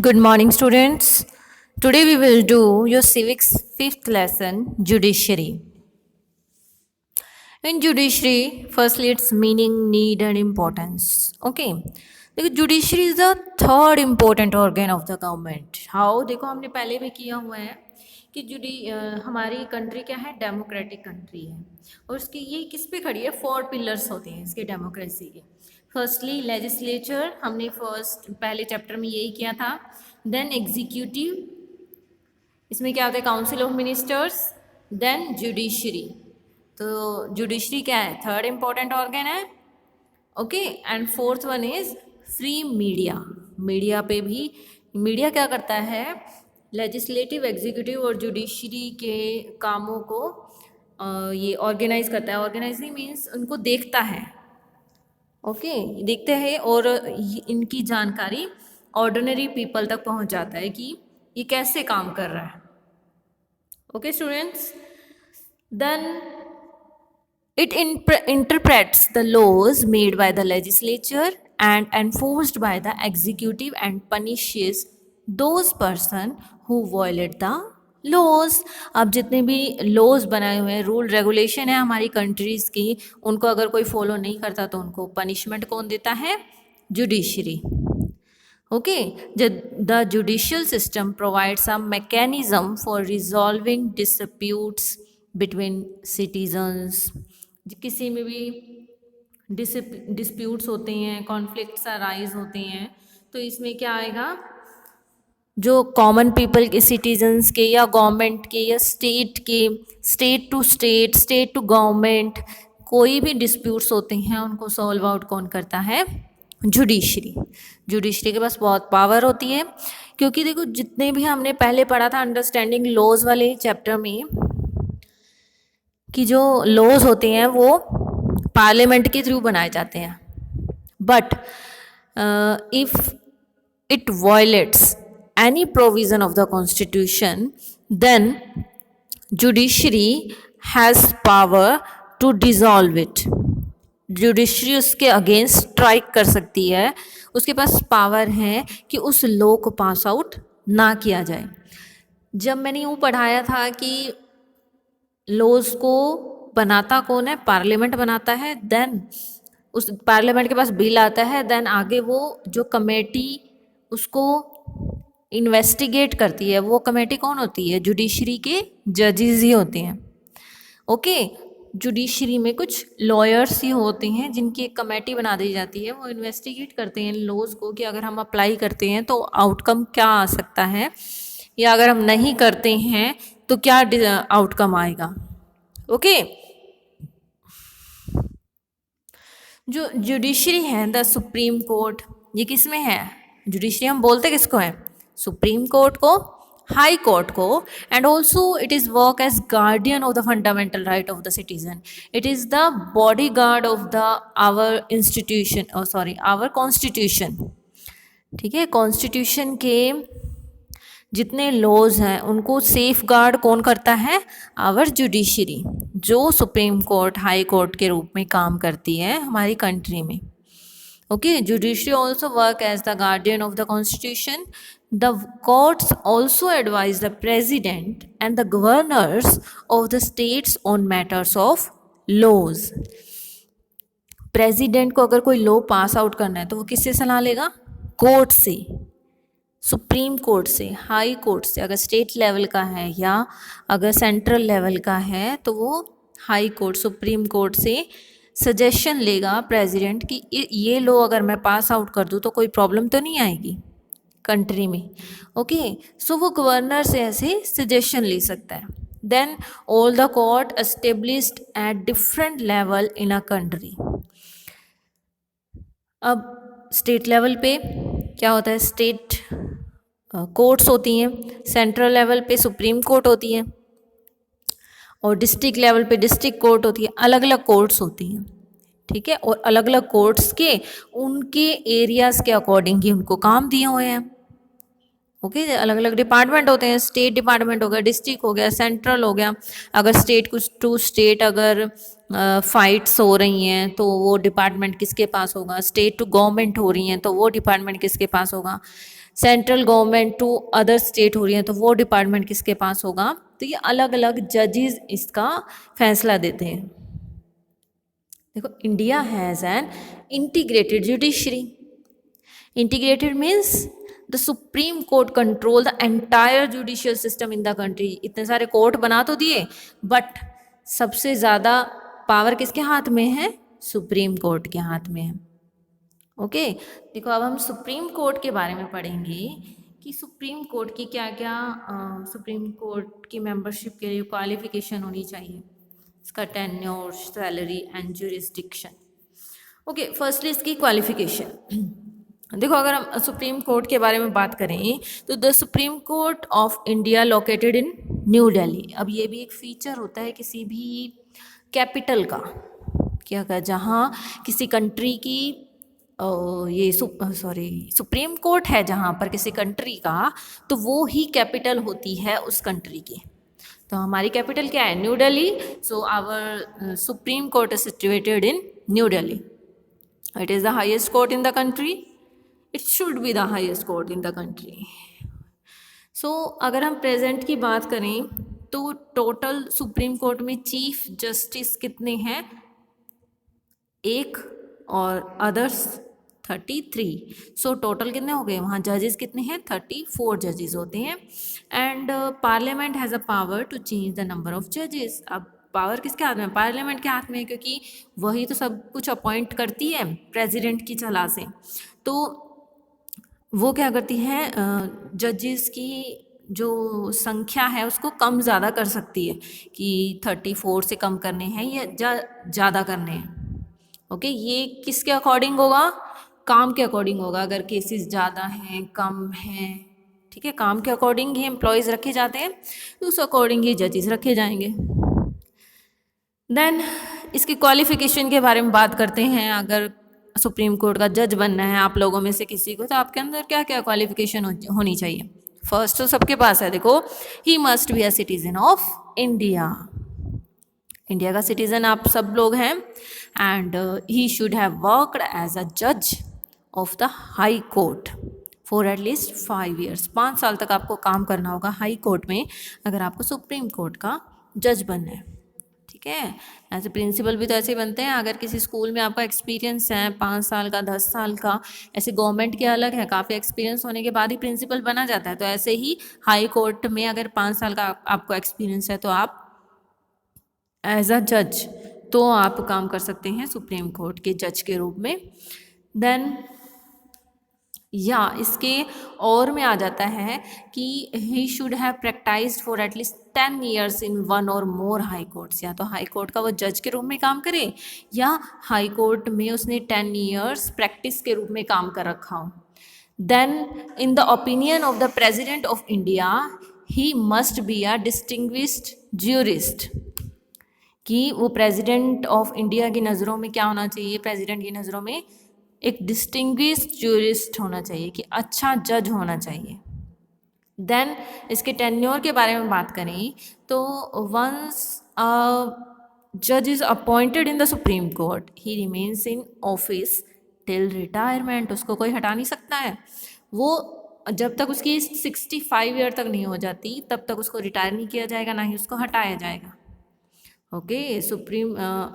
Good morning, students. Today we will do your civics fifth lesson, judiciary. In judiciary, firstly its meaning, need and importance. Okay. देखो judiciary is the third important organ of the government. How देखो हमने पहले भी किया हुआ है कि हमारी कंट्री क्या है, डेमोक्रेटिक कंट्री है और उसकी ये किस पे खड़ी है, 4 पिलर्स होते हैं इसके डेमोक्रेसी के. फर्स्टली लेजिस्लेचर, हमने पहले चैप्टर में यही किया था. देन एग्जीक्यूटिव, इसमें क्या होता है, council of ministers. Then judiciary. तो जुडिशरी क्या है, थर्ड इम्पोर्टेंट ऑर्गन है. Okay. And fourth one is free media. Media पे भी, मीडिया क्या करता है, लेजिस्लेटिव, एग्जीक्यूटिव और जुडिशरी के कामों को ये ऑर्गेनाइज करता है. ऑर्गेनाइजिंग मीन्स उनको देखता है. ओके. देखते हैं और इनकी जानकारी ऑर्डिनरी पीपल तक पहुंच जाता है कि ये कैसे काम कर रहा है. Okay students. Then it interprets the laws made by the legislature and enforced by the executive and punishes those person who violate the laws. अब जितने भी लॉज बनाए हुए हैं, रूल रेगुलेशन है हमारी कंट्रीज़ की, उनको अगर कोई फॉलो नहीं करता तो उनको पनिशमेंट कौन देता है, judiciary. Okay. The judicial system provides a mechanism for resolving disputes between citizens. किसी में भी डिस्प्यूट्स होते हैं, कॉन्फ्लिक्ट्स अराइज होते हैं, तो इसमें क्या आएगा, जो कॉमन पीपल के, सिटीजन्स के या गवर्नमेंट के या स्टेट के, state to state, state to government, कोई भी डिस्प्यूट्स होते हैं उनको सॉल्व आउट कौन करता है, जुडिशरी. जुडिशरी के पास बहुत पावर होती है, क्योंकि देखो जितने भी हमने पहले पढ़ा था अंडरस्टैंडिंग लॉज वाले चैप्टर में कि जो लॉज होते हैं वो पार्लियामेंट के थ्रू बनाए जाते हैं. But if it violates any provision of the constitution then judiciary has power to dissolve it. Judiciary उसके अगेंस्ट स्ट्राइक कर सकती है, उसके पास पावर है कि उस लॉ को पास आउट ना किया जाए. जब मैंने यूँ पढ़ाया था कि लॉज को बनाता कौन है, पार्लियामेंट बनाता है. देन उस पार्लियामेंट के पास बिल आता है, देन आगे वो जो कमेटी उसको इन्वेस्टिगेट करती है, वो कमेटी कौन होती है, जुडिशरी के जजेस ही होते हैं. ओके. जुडिशरी में कुछ लॉयर्स ही होते हैं जिनकी एक कमेटी बना दी जाती है, वो इन्वेस्टिगेट करते हैं लॉज को कि अगर हम अप्लाई करते हैं तो आउटकम क्या आ सकता है, या अगर हम नहीं करते हैं तो क्या आउटकम आएगा. ओके. जो जुडिशरी है, द सुप्रीम कोर्ट, ये किस में है, जुडिशरी हम बोलते किसको है, सुप्रीम कोर्ट को, हाई कोर्ट को. And also it is work as guardian of the fundamental right of the citizen. It is the bodyguard of the our institution, sorry our constitution. ठीक है. Constitution के जितने laws हैं उनको safe guard कौन करता है, आवर जुडिशरी, जो सुप्रीम कोर्ट, हाई कोर्ट के रूप में काम करती है हमारी कंट्री में. Okay. Judiciary also work as the guardian of the constitution. The courts also advise the president and the governors of the states on matters of laws. President को अगर कोई लॉ पास आउट करना है तो वो किससे सलाह लेगा, कोर्ट से, सुप्रीम कोर्ट से, हाई कोर्ट से. अगर स्टेट लेवल का है या अगर सेंट्रल लेवल का है तो वो हाई कोर्ट, सुप्रीम कोर्ट से सजेशन लेगा प्रेसिडेंट कि ये लॉ अगर मैं पास आउट कर दूँ तो कोई प्रॉब्लम तो नहीं आएगी कंट्री में. ओके. सो वो गवर्नर से ऐसे सजेशन ले सकता है. Then all the court established at different level in a country. अब स्टेट लेवल पे क्या होता है, स्टेट कोर्ट्स होती हैं, सेंट्रल लेवल पे सुप्रीम कोर्ट होती है और डिस्ट्रिक्ट लेवल पे डिस्ट्रिक्ट कोर्ट होती है. अलग अलग कोर्ट्स होती हैं. ठीक है. और अलग अलग कोर्ट्स के उनके एरियाज़ के अकॉर्डिंग ही उनको काम दिए हुए हैं. ओके. अलग अलग डिपार्टमेंट होते हैं, स्टेट डिपार्टमेंट हो गया, डिस्ट्रिक्ट हो गया, सेंट्रल हो गया. अगर स्टेट कुछ टू स्टेट अगर फाइट्स हो रही हैं तो वो डिपार्टमेंट किसके पास होगा, स्टेट टू गवर्नमेंट हो रही हैं तो वो डिपार्टमेंट किसके पास होगा. Central government to other state हो रही है तो वो डिपार्टमेंट किसके पास होगा। तो ये अलग अलग जजेस इसका फैसला देते हैं। देखो, India has an integrated judiciary. Integrated means the supreme court control the entire judicial system in the country. इतने सारे कोर्ट बना तो दिए, बट सबसे ज़्यादा पावर किसके हाथ में है? सुप्रीम कोर्ट के हाथ में है। ओके, देखो अब हम सुप्रीम कोर्ट के बारे में पढ़ेंगे कि सुप्रीम कोर्ट की क्या क्या सुप्रीम कोर्ट की मेंबरशिप के लिए क्वालिफिकेशन होनी चाहिए, इसका tenure, salary and jurisdiction. Okay, firstly इसकी क्वालिफिकेशन। देखो, अगर हम सुप्रीम कोर्ट के बारे में बात करें तो the supreme court of India located in New Delhi. अब ये भी एक फीचर होता है किसी भी कैपिटल का, क्या का, जहाँ किसी कंट्री की सुप्रीम कोर्ट है जहाँ पर किसी कंट्री का, तो वो ही कैपिटल होती है उस कंट्री की। तो हमारी कैपिटल क्या है? New Delhi. So our Supreme Court is situated in New Delhi. It is the highest court in the country. It should be the highest court in the country. So अगर हम प्रेजेंट की बात करें तो टोटल सुप्रीम कोर्ट में chief justice कितने हैं? 1 और अदर्स 33। सो टोटल कितने हो गए? वहाँ जजेस कितने हैं? 34 जजेस होते हैं। And parliament has a power to change the number of जजेस। अब पावर किसके हाथ में? पार्लियामेंट के हाथ में है, क्योंकि वही तो सब कुछ अपॉइंट करती है प्रेसिडेंट की सलाह से। तो वो क्या करती है? जजेस की जो संख्या है उसको कम ज़्यादा कर सकती है कि 34 से कम करने हैं या ज़्यादा करने हैं। ओके, ये किसके अकॉर्डिंग होगा? काम के अकॉर्डिंग होगा। अगर केसेस ज़्यादा हैं, कम हैं, ठीक है, काम के अकॉर्डिंग ही एम्प्लॉयज़ रखे जाते हैं, तो उस अकॉर्डिंग ही जजेस रखे जाएंगे। देन इसकी क्वालिफिकेशन के बारे में बात करते हैं। अगर सुप्रीम कोर्ट का जज बनना है आप लोगों में से किसी को, तो आपके अंदर क्या क्या क्वालिफिकेशन होनी चाहिए? फर्स्ट तो सबके पास है, देखो, he must be a citizen of India. India का सिटीजन आप सब लोग हैं। And he should have worked as a जज of the high court for at least 5 years। 5 साल तक आपको काम करना होगा हाई कोर्ट में अगर आपको सुप्रीम कोर्ट का जज बनना है, ठीक है। ऐसे प्रिंसिपल भी तो ऐसे बनते हैं। अगर किसी स्कूल में आपका एक्सपीरियंस है 5 साल का, 10 साल का, ऐसे गवर्नमेंट के अलग है, काफ़ी एक्सपीरियंस होने के बाद ही प्रिंसिपल बना जाता है। तो ऐसे ही हाई कोर्ट में अगर 5 साल का आपको एक्सपीरियंस है तो आप एज अ जज तो आप काम कर सकते हैं सुप्रीम कोर्ट के जज के रूप में। देन इसके और में आ जाता है कि he should have practised for at least 10 years इन 1 or more हाई कोर्ट्स। या तो हाई कोर्ट का वो जज के रूप में काम करे या हाई कोर्ट में उसने 10 years प्रैक्टिस के रूप में काम कर रखा हो। Then in the opinion of the president of India he must be a distinguished jurist. कि वो प्रेसिडेंट ऑफ इंडिया की नज़रों में क्या होना चाहिए? प्रेसिडेंट की नज़रों में एक डिस्टिंग्विश्ड ज्यूरिस्ट होना चाहिए, कि अच्छा जज होना चाहिए। देन इसके टेन्योर के बारे में बात करें तो वंस जज is appointed in the supreme court he remains in office till retirement. उसको कोई हटा नहीं सकता है। वो जब तक उसकी 65 ईयर तक नहीं हो जाती तब तक उसको रिटायर नहीं किया जाएगा, ना ही उसको हटाया जाएगा। Okay,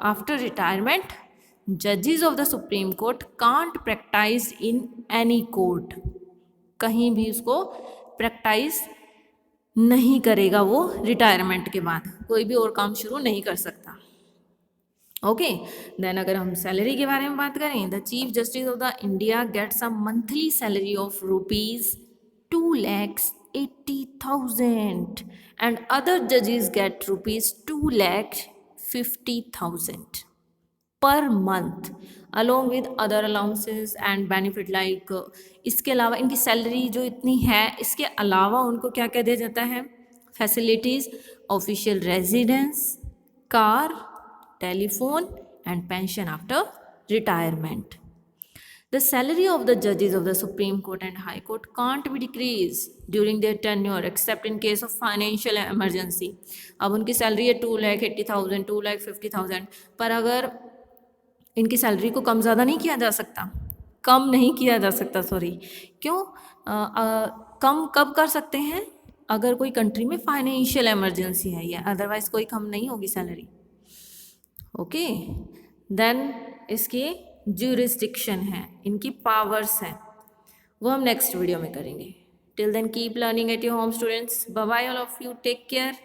after retirement, judges of the Supreme Court can't practice in any court। कहीं भी उसको प्रैक्टिस नहीं करेगा वो रिटायरमेंट के बाद, कोई भी और काम शुरू नहीं कर सकता। ओके, देन अगर हम सैलरी के बारे में बात करें, the chief justice of the India gets a monthly salary of ₹2,80,000 and other judges get ₹2,50,000 per month along with other allowances and benefit like इसके अलावा इनकी सैलरी जो इतनी है, इसके अलावा उनको क्या क्या दिया जाता है? Facilities, official residence, car, telephone and pension after retirement. The salary of the judges of the Supreme Court and High Court can't be decreased during their tenure except in case of financial emergency। अब उनकी salary है 2,80,000, 2,50,000, पर अगर इनकी salary को कम ज़्यादा नहीं किया जा सकता, कम नहीं किया जा सकता, सॉरी। क्यों? कम कब कर सकते हैं? अगर कोई कंट्री में फाइनेंशियल इमरजेंसी है, या अदरवाइज कोई कम नहीं होगी सैलरी। ओके, देन इसकी ज्यूरिस्डिक्शन है, इनकी पावर्स हैं, वो हम नेक्स्ट वीडियो में करेंगे। Till then keep learning at your home students. Bye bye all of you, take care.